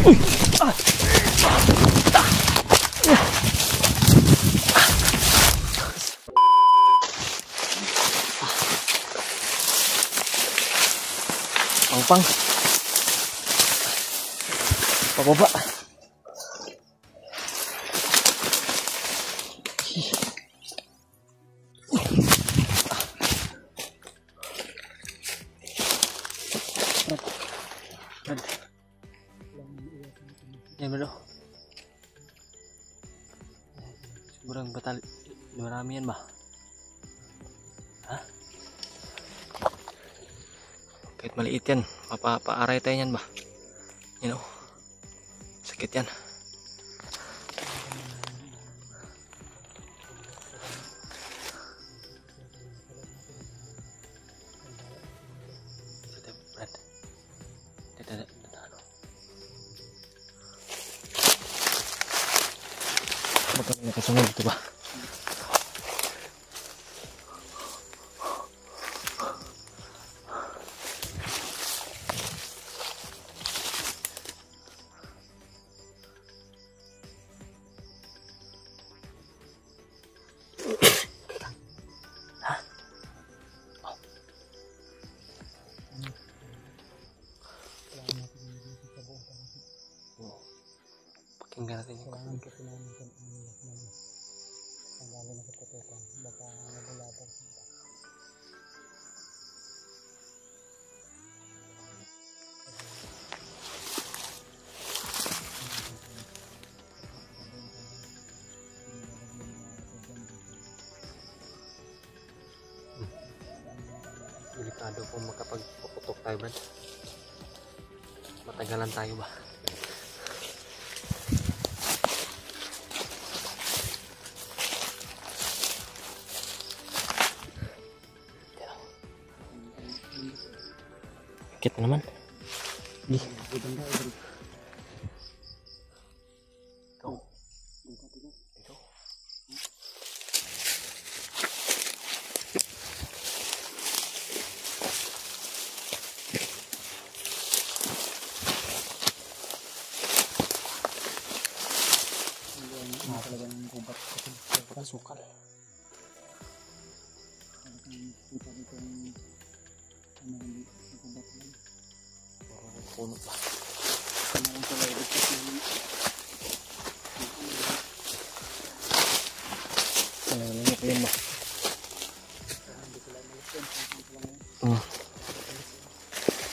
Uy! Ah! Pang pababa. Yan bro. Sobrang batal. Marami yan ba? Ha? Kahit maliit yan, mapapaaray tayo yan ba? You know, sakit yan. Brad, baka may nakasunod dito ba? Pakinggan natin yung kapag kasi namin ang lalo na katutukan baka nabulatan sila. Delikado kung makapagpuputok tayo, Brad. Matagalan tayo ba? Kita naman. Di. Sukal. Puno pa.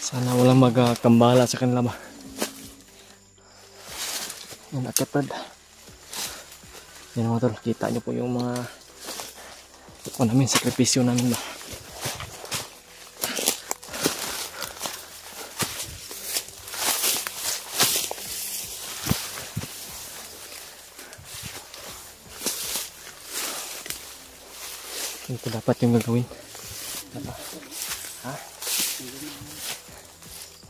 Sana walang magkambala sa kanila ba. Yan akit, Brad. Yan mga tol, kita nyo po yung mga namin, sakripisyo namin ba. Ito dapat yung gagawin. Ha?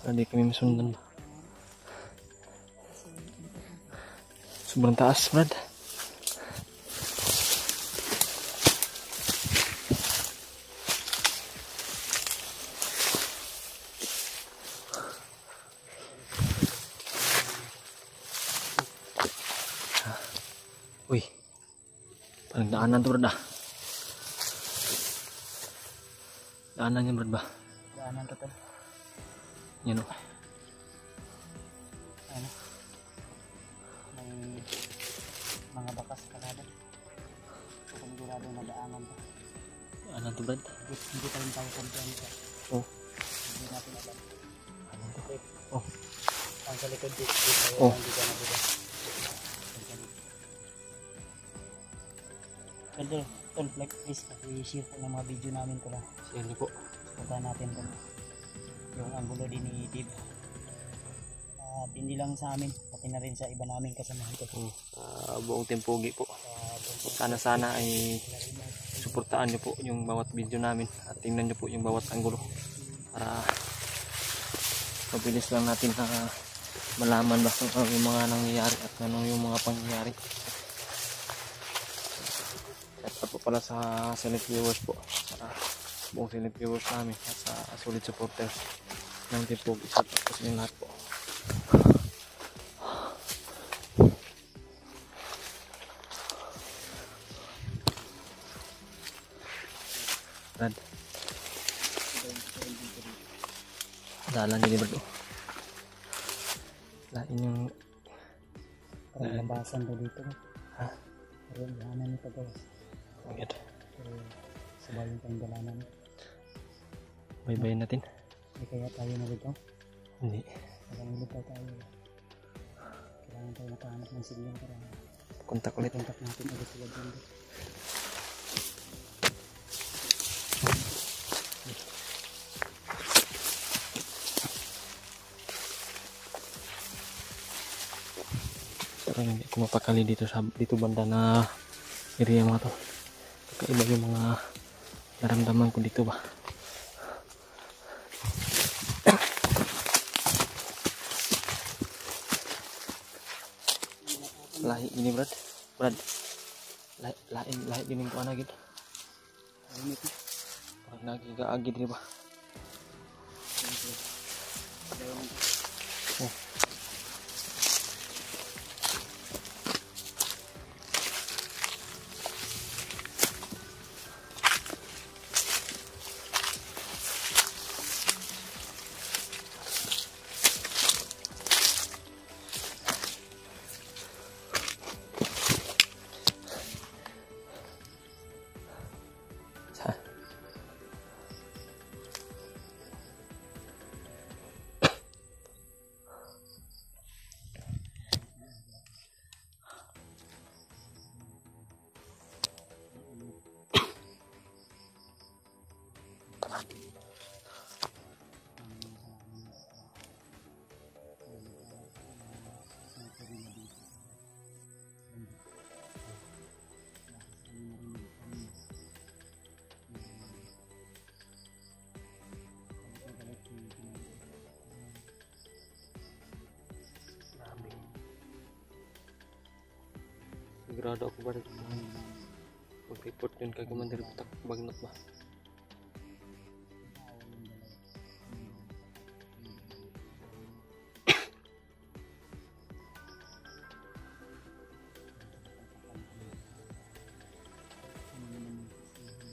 Hindi kami masundan ba. Sobrang taas, Brad. Uy, parang daanan to, Brad. Daanan yan, Brad ba? Daanan to. Yan o. Ano? May mga bakas kalada. So, panigurado na daanan to. Daanan to, Brad? Hindi pa rin tayo kampiyan ito. Oh. Hindi natin alam. Daanan to. Oh. Ang sa likod dito. Oh. Pwede, tol, like please, i-share po ng mga video namin ko lang. Share niyo po. Punta natin doon. Yung anggulo din ni Dave. At hindi lang sa amin, pati na rin sa iba namin kasamahan ko. Buong Timpugi po. Sana ay suportaan niyo po yung bawat video namin at tingnan niyo po yung bawat anggulo para mabilis lang natin na malaman ba yung mga nangyayari at ano yung mga pangyayari. At po pala sa silent viewers po, sa buong silent viewers namin at sa solid supporters ng Timpugi. Isa po sa lahat po. Brad. Dalan din bro. Lain yung Parang labasan daw dito. ha? Parang dalanan nito daw. Agad. Pero sabayin tayong dalanan. Baybayin natin. Hindi kaya tayo na dito. Hindi. Parang ilitaw tayo. Kailangan tayo nakahanap ng signal para Kontak ulit. kontak natin ulit sila dito. Pero hindi ako mapakali dito sa dito banda na area mga to. Kakaiba yung mga naramdaman ko dito ba. Lahi ini Brad. Brad. Lahi gining ko ana gid. Ayun ito. Parang nagigaagi diri ba. Oh. Sigurado ako ba mag-report yun kay Commander Butak Bagnot ba?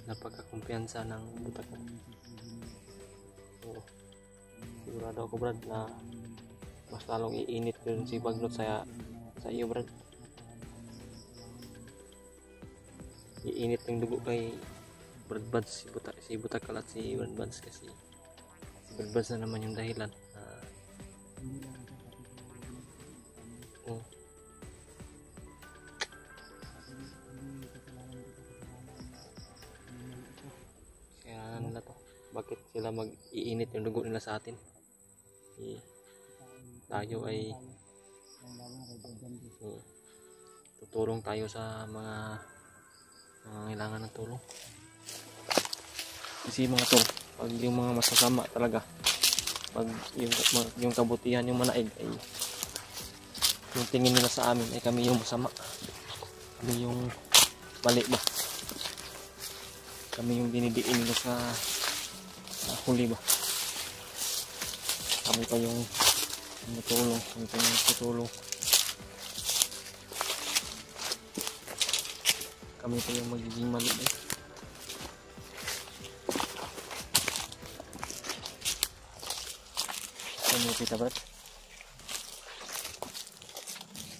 Napagkakumpiyansa ng Butak mo. Oo. Sigurado ako Brad na mas lalong iinit yun si Bagnot sa iyo Brad. Iinit ng dugo kay Brad Buds, si Butakal at si Brad Buds kasi si Brad Buds na naman yung dahilan. Kaya nila to, bakit sila mag-iinit yung dugo nila sa atin? Tayo ay tutulong tayo sa mga kailangan ng tulong. Kasi mga tol, pag yung mga masasama talaga, pag yung kabutihan yung manaig ay yung tingin nila sa amin ay kami yung masama, kami yung mali ba, kami yung dinidiin nila sa huli ba, kami pa yung tutulong, kami pa yung magiging mali eh. Ano kita Brad?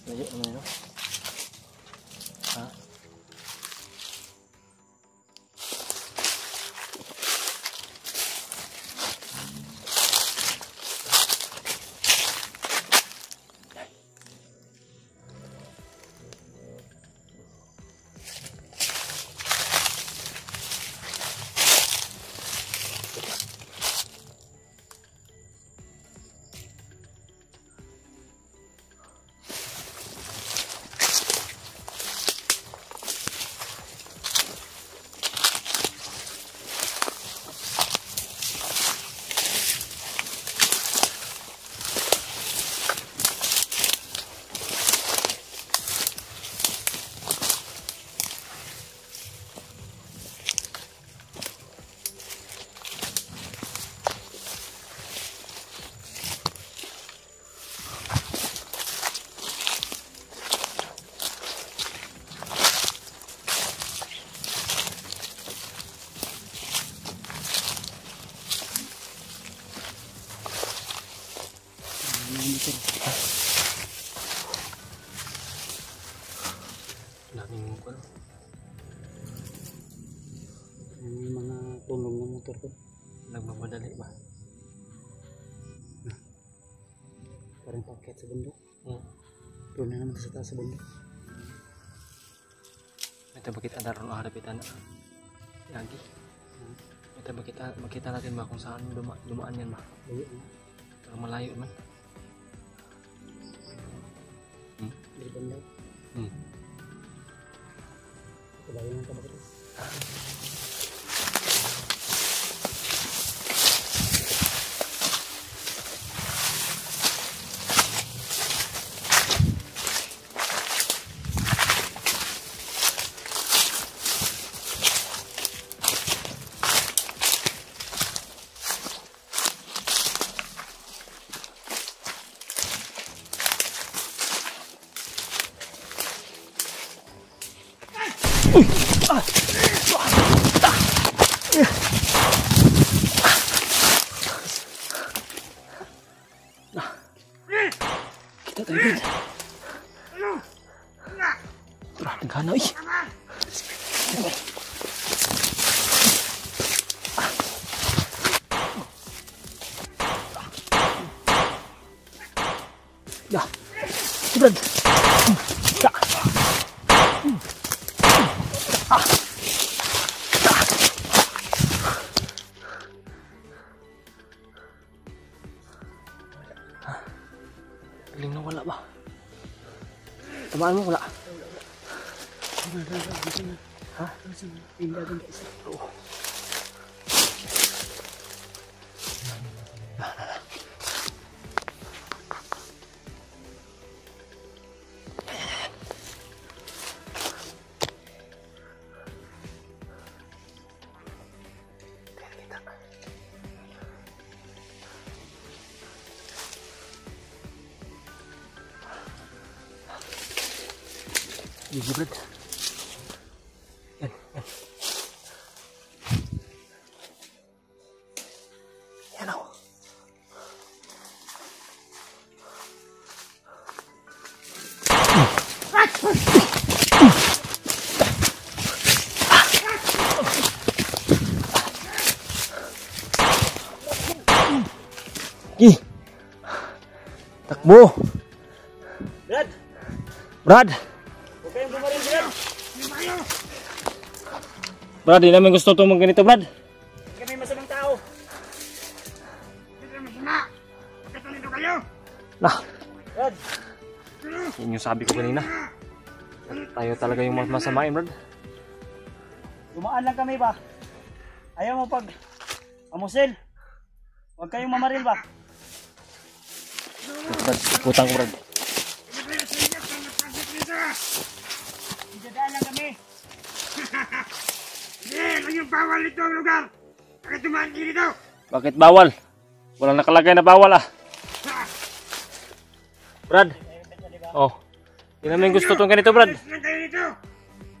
Layo naman yun. Ha? sir. Daming ano. May mga tulong ng motor ko. Nagmamadali ba? Parang paket sa bundok. Hmm. Na naman sa taas sa bundok. Ito bakit andar ron harapitan na. Lagi. Ito bakit makita natin ba kung saan dumaan yan ba? Layo na. Pero malayo man. Dari banda. Layo ng kabakit. Kita tayo din. Tara, naghana eh. Ya, Brad. Ya. Galing na wala ba? Tamaan mo wala? Ha? Pindagan ka isa. Oo. Gigi Brad. Yan, yan. Yan ako. Gigi. Takbo. Brad! Brad. Huwag kayong bumaril, Brad! Brad, di namin gusto itong ganito, Brad. Huwag kami masamang tao. Nah, Brad! yun yung sabi ko kanina. Tayo talaga yung masamain, Brad. Dumaan lang kami ba? Ayaw mo pag amusil. Huwag kayong mamaril ba? Brad, ikutan ko, Brad. Dadaan lang kami. Hindi, yung bawal ito ang lugar. Bakit dumaan dito? Bakit bawal? Walang nakalagay na bawal ah. Brad. Oh. Hindi namin gusto itong ganito, Brad. Matas na kayo dito.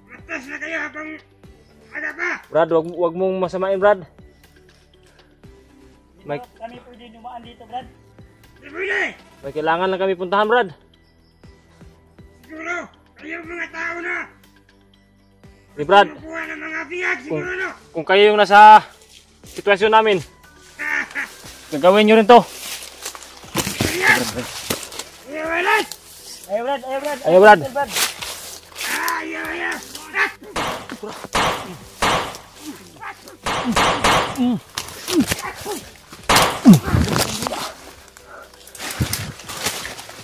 Matas na kayo habang ada pa. Brad, wag mong masamain, Brad. May, Kami pwede dumaan dito, Brad. Hindi pwede. may kailangan lang kami puntahan, Brad. Siguro, kayong mga tao na. Di, Brad. Kukuha ng mga biyag, siguro no. Kung kayo yung nasa sitwasyon namin, gagawin nyo rin to. Ayaw, alas. Ayaw, Brad! Ayaw, Brad! Ayaw, Brad. Brad! Ayaw, ayaw.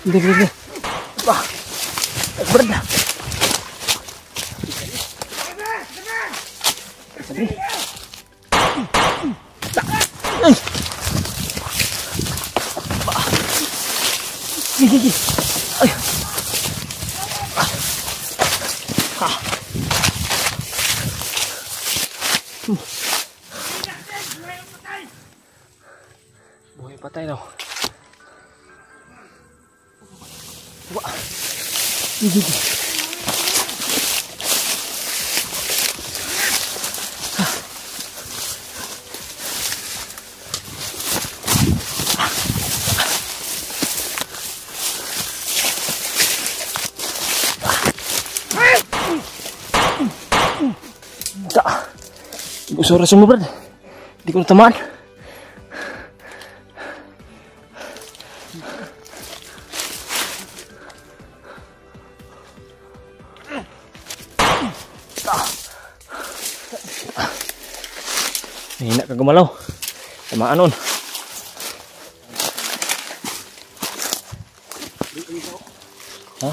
Hindi. Bah. Brad. Sabi. Ay. Bah. Gigi. Ay. Ha. Buhay patay daw. Wah. Gigi. Suras mo, Brad. Hindi ko natamaan. Mahina ka gumalaw. Tamaan nun. Ha?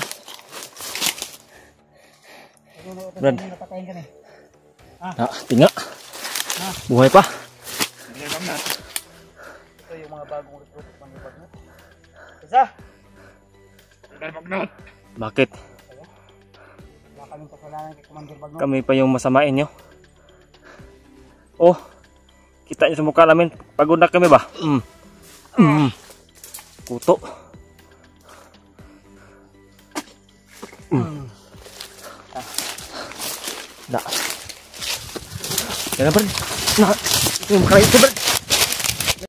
Brad. Napatayin kami. Tinga. Buhay pa. Ito yung mga bagong recruit ng Bagnot. Isa! Bagnot. Bakit? Wala kaming kasalanan kay Commander Bagnot. Kami pa yung masamain nyo. Oh, kita nyo sa mukha namin. Pagod na kami ba? Kuto. Da. Yan na, Brad. Ito yung makarayot ko, Brad.